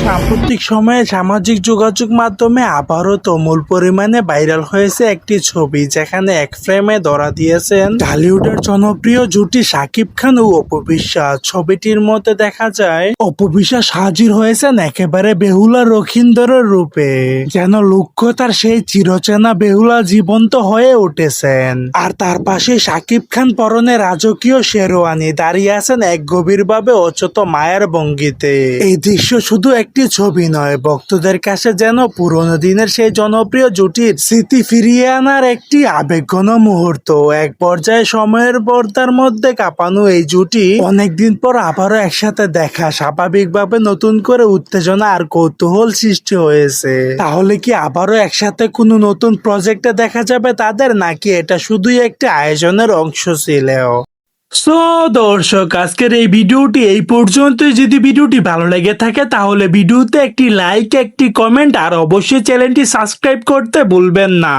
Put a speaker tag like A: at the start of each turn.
A: সাম্প্রতিক সময়ে সামাজিক যোগাযোগ মাধ্যমে আবারও তুমুল পরিমাণে ভাইরাল হয়েছে একটি ছবি, যেখানে এক ফ্রেমে ধরা দিয়েছেন ঢালিউডের জনপ্রিয় জুটি শাকিব খান ও অপু বিশ্বাস। ছবিটির মধ্যে দেখা যায় অপু বিশ্বাস হাজির হয়েছেন একেবারে বেহুলা লক্ষিন্দরের রূপে, যেন লক্ষ্য তার সেই চিরচেনা বেহুলা জীবন্ত হয়ে উঠেছেন। আর তার পাশে শাকিব খান পরনে রাজকীয় শেরওয়ানি দাঁড়িয়ে আছেন এক গভীরভাবে অচেত মায়ের ভঙ্গিতে। এই দৃশ্য শুধু একটি ছবি নয়, ভক্তদের কাছে যেন পুরোনো দিনের সেই জনপ্রিয় জুটির স্মৃতি ফিরিয়ে আনার একটি আবেগঘন মুহূর্ত। এক পর্যায়ে সময়ের পর্দার মধ্যে কাঁপানো এই জুটি অনেকদিন পর আবারও একসাথে দেখা স্বাভাবিকভাবে নতুন করে উত্তেজনা আর কৌতূহল সৃষ্টি হয়েছে। তাহলে কি আবারও একসাথে কোনো নতুন প্রজেক্টে দেখা যাবে তাদের, নাকি এটা শুধুই একটি আয়োজনের অংশ ছিল? সো দর্শক, আজকের এই ভিডিওটি এই পর্যন্তই। যদি ভিডিওটি ভালো লেগে থাকে তাহলে ভিডিওতে একটি লাইক, একটি কমেন্ট আর অবশ্যই চ্যানেলটি সাবস্ক্রাইব করতে ভুলবেন না।